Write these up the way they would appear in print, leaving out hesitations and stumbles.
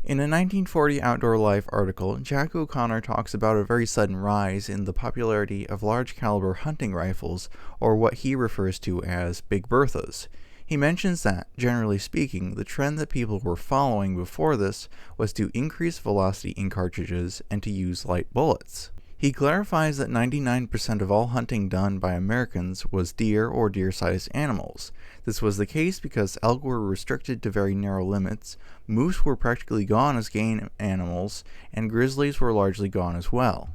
In a 1940 Outdoor Life article, Jack O'Connor talks about a very sudden rise in the popularity of large caliber hunting rifles, or what he refers to as Big Berthas. He mentions that, generally speaking, the trend that people were following before this was to increase velocity in cartridges and to use light bullets. He clarifies that 99% of all hunting done by Americans was deer or deer-sized animals. This was the case because elk were restricted to very narrow limits, moose were practically gone as game animals, and grizzlies were largely gone as well.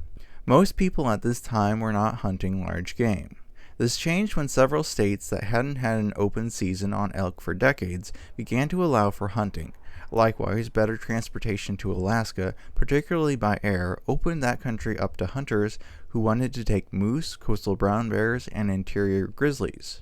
Most people at this time were not hunting large game. This changed when several states that hadn't had an open season on elk for decades began to allow for hunting. Likewise, better transportation to Alaska, particularly by air, opened that country up to hunters who wanted to take moose, coastal brown bears, and interior grizzlies.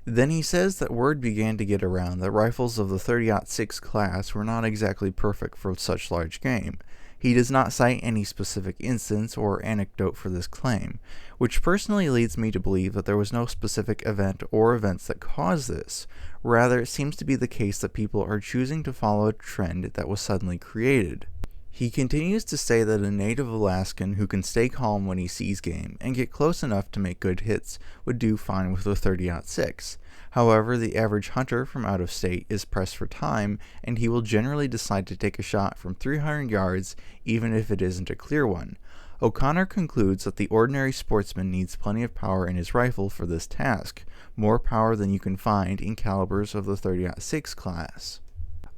Then he says that word began to get around that rifles of the .30-06 class were not exactly perfect for such large game. He does not cite any specific instance or anecdote for this claim, which personally leads me to believe that there was no specific event or events that caused this. Rather, it seems to be the case that people are choosing to follow a trend that was suddenly created. He continues to say that a native Alaskan who can stay calm when he sees game and get close enough to make good hits would do fine with a .30-06. However, the average hunter from out of state is pressed for time, and he will generally decide to take a shot from 300 yards even if it isn't a clear one. O'Connor concludes that the ordinary sportsman needs plenty of power in his rifle for this task, more power than you can find in calibers of the .30-06 class.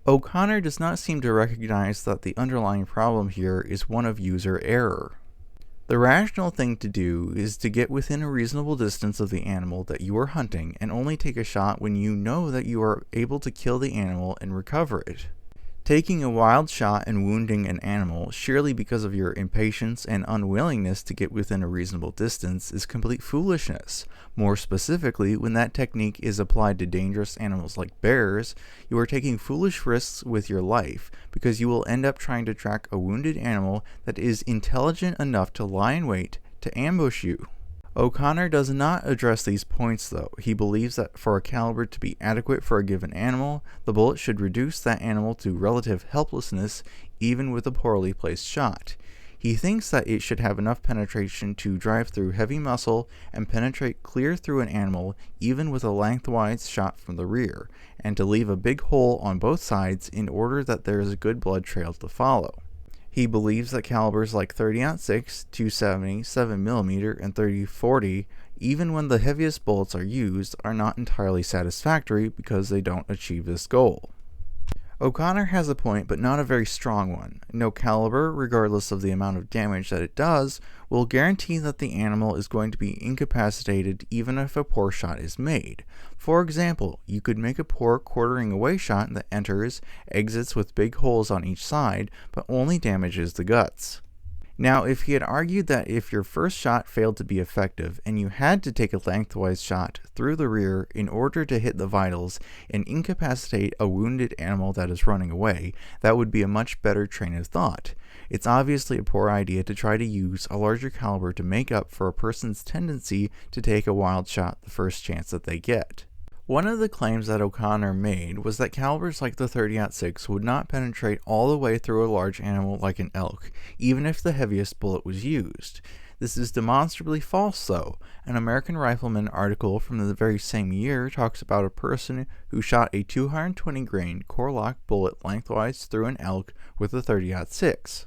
O'Connor does not seem to recognize that the underlying problem here is one of user error. The rational thing to do is to get within a reasonable distance of the animal that you are hunting and only take a shot when you know that you are able to kill the animal and recover it. Taking a wild shot and wounding an animal sheerly because of your impatience and unwillingness to get within a reasonable distance is complete foolishness. More specifically, when that technique is applied to dangerous animals like bears, you are taking foolish risks with your life because you will end up trying to track a wounded animal that is intelligent enough to lie in wait to ambush you. O'Connor does not address these points though. He believes that for a caliber to be adequate for a given animal, the bullet should reduce that animal to relative helplessness even with a poorly placed shot. He thinks that it should have enough penetration to drive through heavy muscle and penetrate clear through an animal even with a lengthwise shot from the rear, and to leave a big hole on both sides in order that there is a good blood trail to follow. He believes that calibers like .30-06, .270, 7mm, and .30-40, even when the heaviest bullets are used, are not entirely satisfactory because they don't achieve this goal. O'Connor has a point, but not a very strong one. No caliber, regardless of the amount of damage that it does, will guarantee that the animal is going to be incapacitated even if a poor shot is made. For example, you could make a poor quartering away shot that enters, exits with big holes on each side, but only damages the guts. Now, if he had argued that if your first shot failed to be effective and you had to take a lengthwise shot through the rear in order to hit the vitals and incapacitate a wounded animal that is running away, that would be a much better train of thought. It's obviously a poor idea to try to use a larger caliber to make up for a person's tendency to take a wild shot the first chance that they get. One of the claims that O'Connor made was that calibers like the .30-06 would not penetrate all the way through a large animal like an elk, even if the heaviest bullet was used. This is demonstrably false, though. An American Rifleman article from the very same year talks about a person who shot a 220-grain core-lock bullet lengthwise through an elk with a .30-06.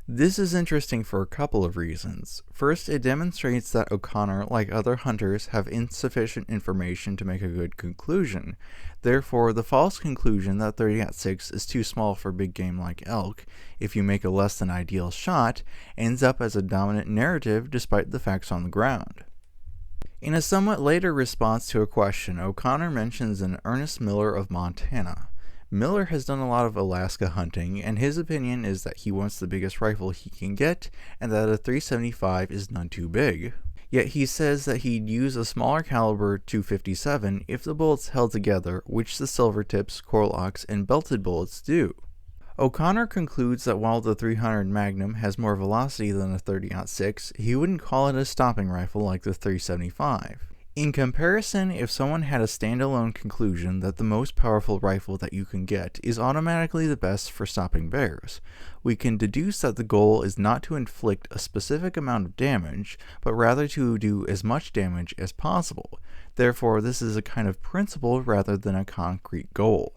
This is interesting for a couple of reasons. First, it demonstrates that O'Connor, like other hunters, have insufficient information to make a good conclusion. Therefore, the false conclusion that .30-06 is too small for big game like elk, if you make a less than ideal shot, ends up as a dominant narrative despite the facts on the ground. In a somewhat later response to a question, O'Connor mentions an Ernest Miller of Montana. Miller has done a lot of Alaska hunting, and his opinion is that he wants the biggest rifle he can get, and that a .375 is none too big. Yet he says that he'd use a smaller caliber .257 if the bullets held together, which the silver tips, core locks, and belted bullets do. O'Connor concludes that while the .300 Magnum has more velocity than a .30-06, he wouldn't call it a stopping rifle like the .375. In comparison, if someone had a standalone conclusion that the most powerful rifle that you can get is automatically the best for stopping bears, we can deduce that the goal is not to inflict a specific amount of damage, but rather to do as much damage as possible. Therefore, this is a kind of principle rather than a concrete goal.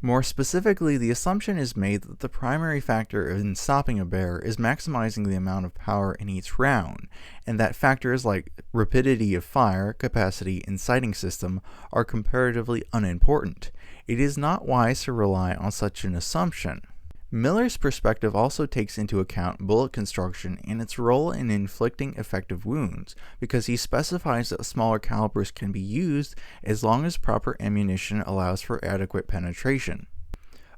More specifically, the assumption is made that the primary factor in stopping a bear is maximizing the amount of power in each round, and that factors like rapidity of fire, capacity, and sighting system are comparatively unimportant. It is not wise to rely on such an assumption. Miller's perspective also takes into account bullet construction and its role in inflicting effective wounds, because he specifies that smaller calibers can be used as long as proper ammunition allows for adequate penetration.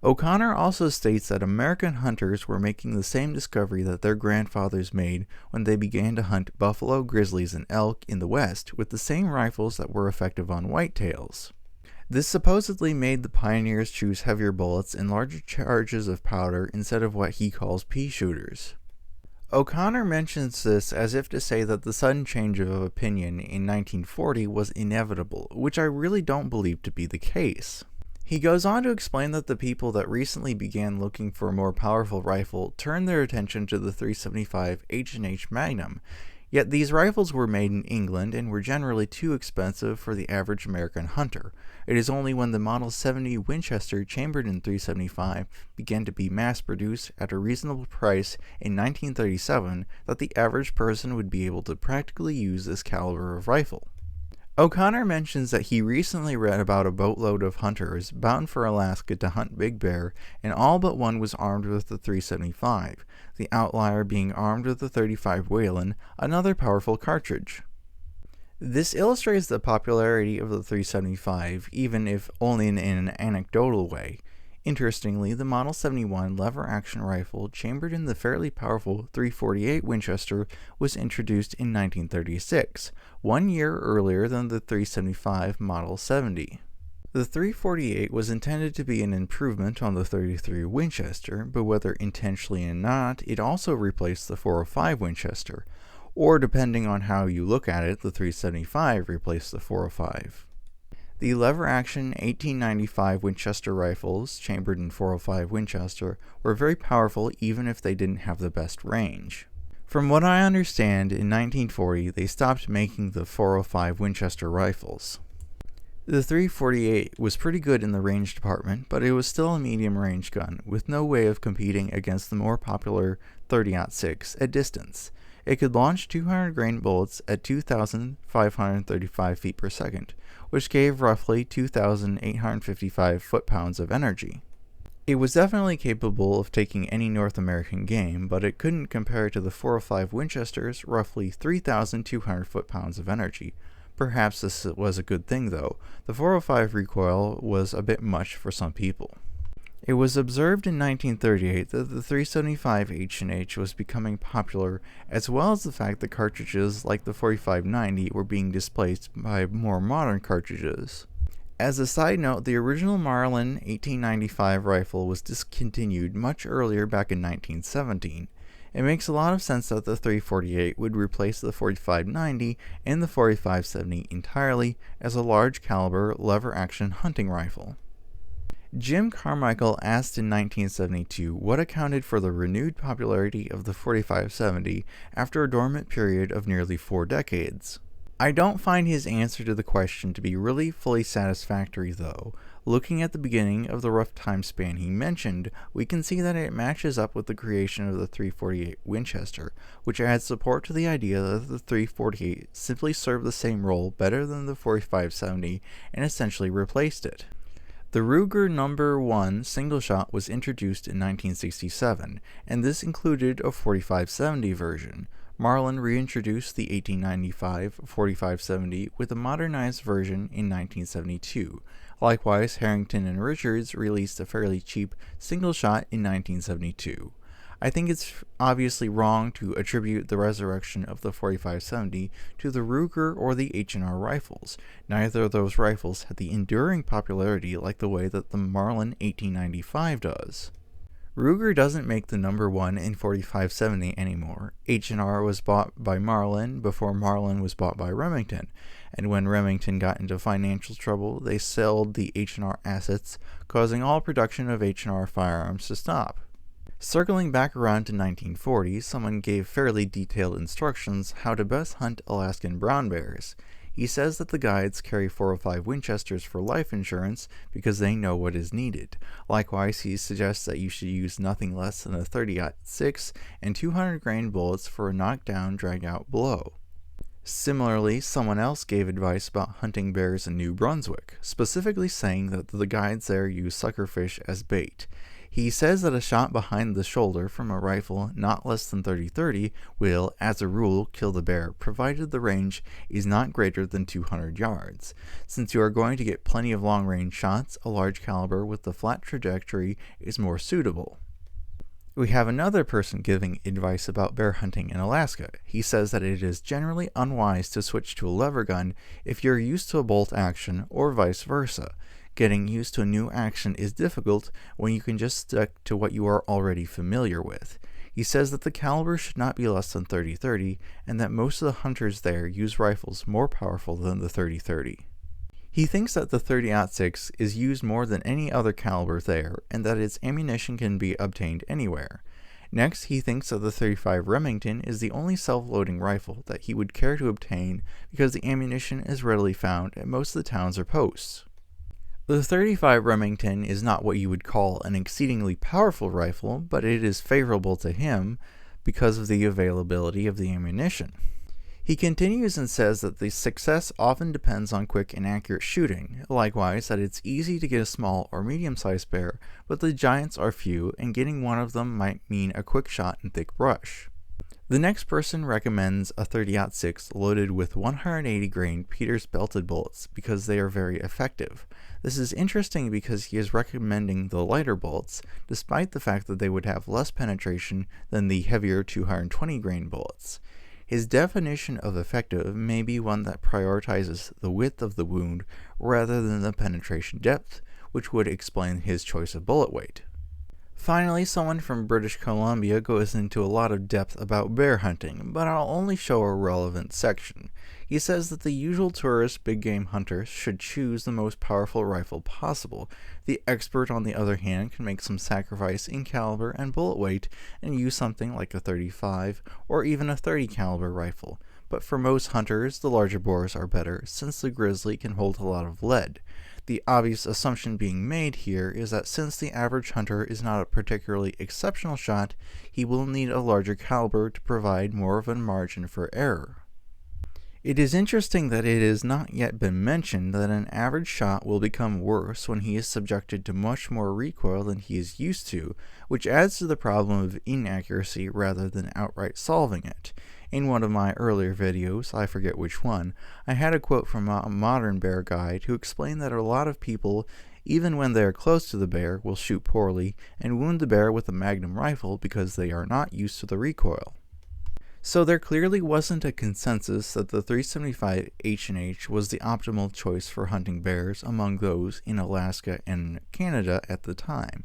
O'Connor also states that American hunters were making the same discovery that their grandfathers made when they began to hunt buffalo, grizzlies, and elk in the West with the same rifles that were effective on whitetails. This supposedly made the pioneers choose heavier bullets and larger charges of powder instead of what he calls pea shooters. O'Connor mentions this as if to say that the sudden change of opinion in 1940 was inevitable, which I really don't believe to be the case. He goes on to explain that the people that recently began looking for a more powerful rifle turned their attention to the .375 H&H Magnum, yet these rifles were made in England and were generally too expensive for the average American hunter. It is only when the Model 70 Winchester chambered in .375 began to be mass-produced at a reasonable price in 1937 that the average person would be able to practically use this caliber of rifle. O'Connor mentions that he recently read about a boatload of hunters bound for Alaska to hunt big bear, and all but one was armed with the .375, the outlier being armed with the .35 Whelen, another powerful cartridge. This illustrates the popularity of the .375, even if only in an anecdotal way. Interestingly, the Model 71 lever-action rifle chambered in the fairly powerful .348 Winchester was introduced in 1936, 1 year earlier than the .375 Model 70. The .348 was intended to be an improvement on the .33 Winchester, but whether intentionally or not, it also replaced the .405 Winchester, or depending on how you look at it, the .375 replaced the .405. The lever-action 1895 Winchester rifles, chambered in .405 Winchester, were very powerful even if they didn't have the best range. From what I understand, in 1940 they stopped making the .405 Winchester rifles. The .348 was pretty good in the range department, but it was still a medium-range gun, with no way of competing against the more popular .30-06 at distance. It could launch 200 grain bullets at 2,535 feet per second, which gave roughly 2,855 foot-pounds of energy. It was definitely capable of taking any North American game, but it couldn't compare to the .405 Winchester's roughly 3,200 foot-pounds of energy. Perhaps this was a good thing, though. The .405 recoil was a bit much for some people. It was observed in 1938 that the .375 H&H was becoming popular, as well as the fact that cartridges like the .45-90 were being displaced by more modern cartridges. As a side note, the original Marlin 1895 rifle was discontinued much earlier back in 1917. It makes a lot of sense that the .348 would replace the .45-90 and the .45-70 entirely as a large caliber lever-action hunting rifle. Jim Carmichael asked in 1972 what accounted for the renewed popularity of the .45-70 after a dormant period of nearly 4 decades. I don't find his answer to the question to be really fully satisfactory, though. Looking at the beginning of the rough time span he mentioned, we can see that it matches up with the creation of the .348 Winchester, which adds support to the idea that the .348 simply served the same role better than the .45-70 and essentially replaced it. The Ruger No. 1 single shot was introduced in 1967, and this included a .45-70 version. Marlin reintroduced the 1895 .45-70 with a modernized version in 1972. Likewise, Harrington and Richards released a fairly cheap single shot in 1972. I think it's obviously wrong to attribute the resurrection of the .45-70 to the Ruger or the H&R rifles. Neither of those rifles had the enduring popularity like the way that the Marlin 1895 does. Ruger doesn't make the number 1 in 4570 anymore. H&R was bought by Marlin before Marlin was bought by Remington, and when Remington got into financial trouble, they sold the H&R assets, causing all production of H&R firearms to stop. Circling back around to 1940, someone gave fairly detailed instructions how to best hunt Alaskan brown bears. He says that the guides carry 405 Winchesters for life insurance because they know what is needed. Likewise, he suggests that you should use nothing less than a 30-06 and 200 grain bullets for a knockdown, drag-out blow. Similarly, someone else gave advice about hunting bears in New Brunswick, specifically saying that the guides there use suckerfish as bait. He says that a shot behind the shoulder from a rifle not less than 30-30 will, as a rule, kill the bear, provided the range is not greater than 200 yards. Since you are going to get plenty of long-range shots, a large caliber with the flat trajectory is more suitable. We have another person giving advice about bear hunting in Alaska. He says that it is generally unwise to switch to a lever gun if you're used to a bolt action, or vice versa. Getting used to a new action is difficult when you can just stick to what you are already familiar with. He says that the caliber should not be less than 30-30, and that most of the hunters there use rifles more powerful than the 30-30. He thinks that the 30-06 is used more than any other caliber there, and that its ammunition can be obtained anywhere. Next, he thinks that the 35 Remington is the only self-loading rifle that he would care to obtain because the ammunition is readily found at most of the towns or posts. The 35 Remington is not what you would call an exceedingly powerful rifle, but it is favorable to him because of the availability of the ammunition. He continues and says that the success often depends on quick and accurate shooting, likewise that it's easy to get a small or medium-sized bear, but the giants are few, and getting one of them might mean a quick shot in thick brush. The next person recommends a 30-06 loaded with 180 grain Peters belted bullets because they are very effective. This is interesting because he is recommending the lighter bullets, despite the fact that they would have less penetration than the heavier 220 grain bullets. His definition of effective may be one that prioritizes the width of the wound rather than the penetration depth, which would explain his choice of bullet weight. Finally, someone from British Columbia goes into a lot of depth about bear hunting, but I'll only show a relevant section. He says that the usual tourist big game hunter should choose the most powerful rifle possible. The expert, on the other hand, can make some sacrifice in caliber and bullet weight and use something like a 35 or even a 30 caliber rifle. But for most hunters, the larger bores are better, since the grizzly can hold a lot of lead. The obvious assumption being made here is that since the average hunter is not a particularly exceptional shot, he will need a larger caliber to provide more of a margin for error. It is interesting that it has not yet been mentioned that an average shot will become worse when he is subjected to much more recoil than he is used to, which adds to the problem of inaccuracy rather than outright solving it. In one of my earlier videos, I forget which one, I had a quote from a modern bear guide who explained that a lot of people, even when they are close to the bear, will shoot poorly and wound the bear with a magnum rifle because they are not used to the recoil. So there clearly wasn't a consensus that the 375 H&H was the optimal choice for hunting bears among those in Alaska and Canada at the time.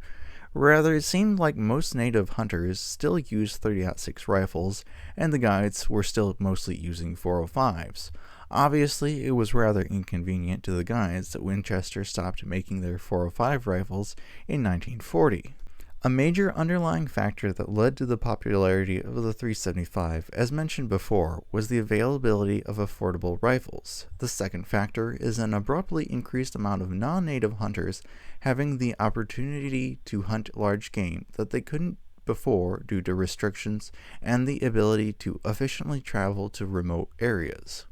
Rather, it seemed like most native hunters still used 30-06 rifles, and the guides were still mostly using 405s. Obviously, it was rather inconvenient to the guides that Winchester stopped making their 405 rifles in 1940. A major underlying factor that led to the popularity of the 375, as mentioned before, was the availability of affordable rifles. The second factor is an abruptly increased amount of non-native hunters having the opportunity to hunt large game that they couldn't before due to restrictions and the ability to efficiently travel to remote areas.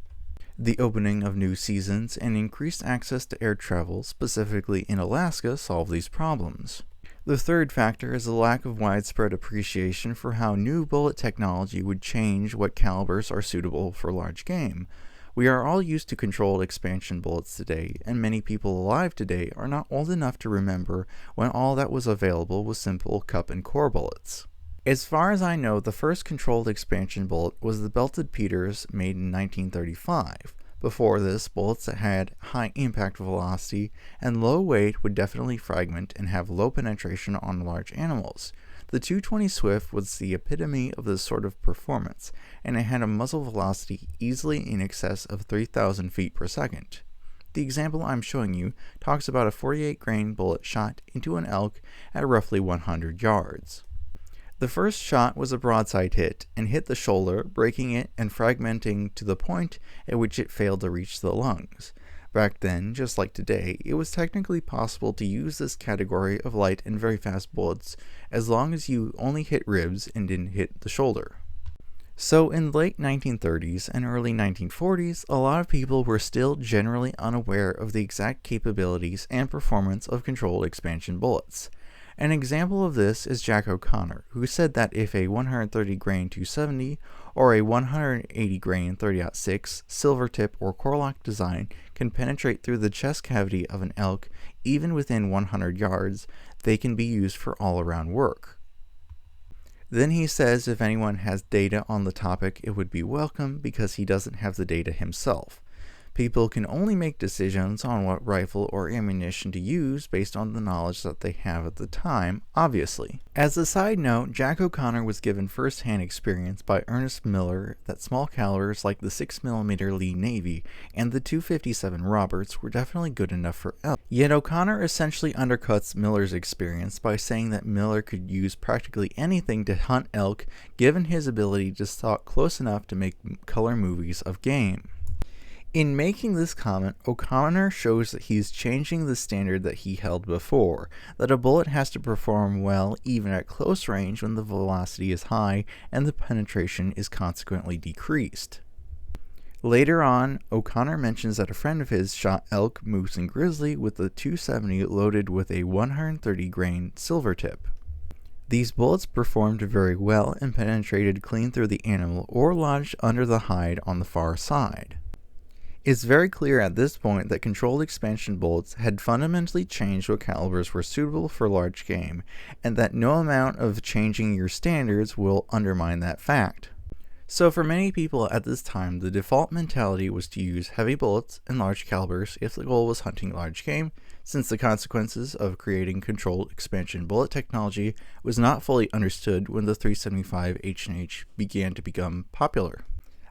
The opening of new seasons and increased access to air travel, specifically in Alaska, solved these problems. The third factor is the lack of widespread appreciation for how new bullet technology would change what calibers are suitable for large game. We are all used to controlled expansion bullets today, and many people alive today are not old enough to remember when all that was available was simple cup and core bullets. As far as I know, the first controlled expansion bullet was the belted Peters made in 1935. Before this, bullets that had high impact velocity and low weight would definitely fragment and have low penetration on large animals. The 220 Swift was the epitome of this sort of performance, and it had a muzzle velocity easily in excess of 3,000 feet per second. The example I'm showing you talks about a 48 grain bullet shot into an elk at roughly 100 yards. The first shot was a broadside hit and hit the shoulder, breaking it and fragmenting to the point at which it failed to reach the lungs. Back then, just like today, it was technically possible to use this category of light and very fast bullets as long as you only hit ribs and didn't hit the shoulder. So in the late 1930s and early 1940s, a lot of people were still generally unaware of the exact capabilities and performance of controlled expansion bullets. An example of this is Jack O'Connor, who said that if a 130 grain 270 or a 180 grain 30-06 silver tip or Corlock design can penetrate through the chest cavity of an elk even within 100 yards, they can be used for all-around work. Then he says if anyone has data on the topic, it would be welcome because he doesn't have the data himself. People can only make decisions on what rifle or ammunition to use based on the knowledge that they have at the time, obviously. As a side note, Jack O'Connor was given first-hand experience by Ernest Miller that small calibers like the 6mm Lee Navy and the .257 Roberts were definitely good enough for elk. Yet O'Connor essentially undercuts Miller's experience by saying that Miller could use practically anything to hunt elk given his ability to stalk close enough to make color movies of game. In making this comment, O'Connor shows that he's changing the standard that he held before, that a bullet has to perform well even at close range when the velocity is high and the penetration is consequently decreased. Later on, O'Connor mentions that a friend of his shot elk, moose, and grizzly with a .270 loaded with a 130 grain silver tip. These bullets performed very well and penetrated clean through the animal or lodged under the hide on the far side. It's very clear at this point that controlled expansion bullets had fundamentally changed what calibers were suitable for large game, and that no amount of changing your standards will undermine that fact. So for many people at this time, the default mentality was to use heavy bullets and large calibers if the goal was hunting large game, since the consequences of creating controlled expansion bullet technology was not fully understood when the .375 H&H began to become popular.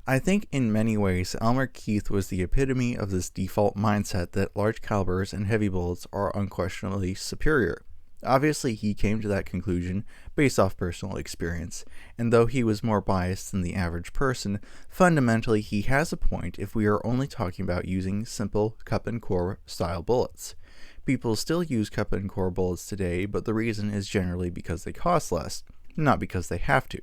I think in many ways, Elmer Keith was the epitome of this default mindset that large calibers and heavy bullets are unquestionably superior. Obviously, he came to that conclusion based off personal experience, and though he was more biased than the average person, fundamentally he has a point if we are only talking about using simple cup and core style bullets. People still use cup and core bullets today, but the reason is generally because they cost less, not because they have to.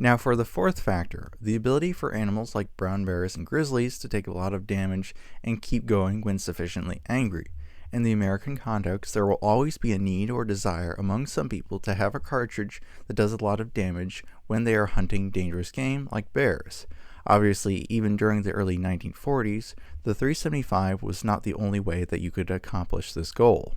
Now for the fourth factor, the ability for animals like brown bears and grizzlies to take a lot of damage and keep going when sufficiently angry. In the American context, there will always be a need or desire among some people to have a cartridge that does a lot of damage when they are hunting dangerous game like bears. Obviously, even during the early 1940s, the .375 was not the only way that you could accomplish this goal.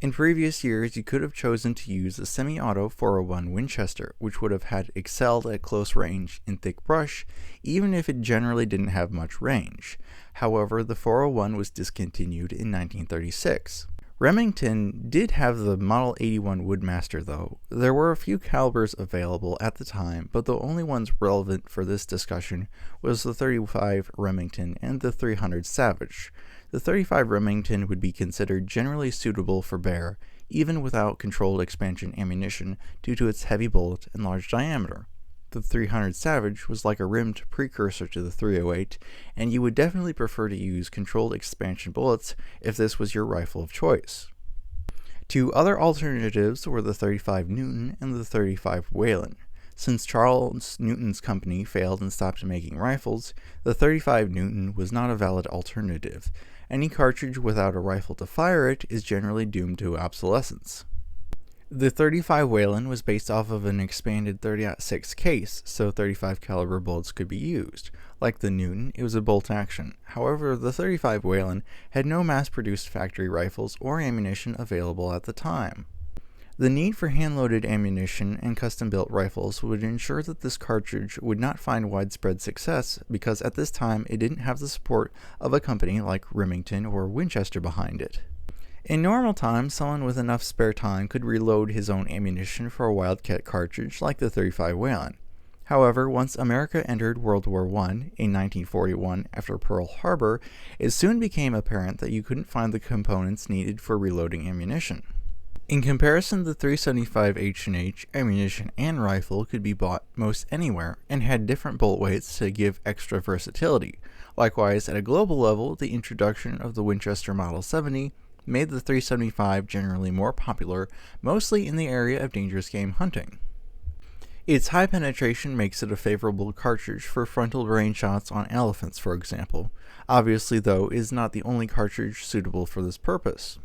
In previous years, you could have chosen to use the semi-auto 401 Winchester, which would have had excelled at close range in thick brush, even if it generally didn't have much range. However, the 401 was discontinued in 1936. Remington did have the Model 81 Woodmaster though. There were a few calibers available at the time, but the only ones relevant for this discussion was the .35 Remington and the .300 Savage. The .35 Remington would be considered generally suitable for bear, even without controlled expansion ammunition due to its heavy bullet and large diameter. The .300 Savage was like a rimmed precursor to the .308, and you would definitely prefer to use controlled expansion bullets if this was your rifle of choice. Two other alternatives were the .35 Newton and the .35 Whelen. Since Charles Newton's company failed and stopped making rifles, the .35 Newton was not a valid alternative. Any cartridge without a rifle to fire it is generally doomed to obsolescence. The .35 Whelen was based off of an expanded 30-06 case, so .35 caliber bullets could be used. Like the Newton, it was a bolt action. However, the .35 Whelen had no mass-produced factory rifles or ammunition available at the time. The need for hand-loaded ammunition and custom-built rifles would ensure that this cartridge would not find widespread success because at this time it didn't have the support of a company like Remington or Winchester behind it. In normal times, someone with enough spare time could reload his own ammunition for a Wildcat cartridge like the 35 Whalen. However, once America entered World War I in 1941 after Pearl Harbor, it soon became apparent that you couldn't find the components needed for reloading ammunition. In comparison, the 375 H&H ammunition and rifle could be bought most anywhere and had different bullet weights to give extra versatility. Likewise, at a global level, the introduction of the Winchester Model 70 made the 375 generally more popular, mostly in the area of dangerous game hunting. Its high penetration makes it a favorable cartridge for frontal range shots on elephants, for example. Obviously, though, it is not the only cartridge suitable for this purpose.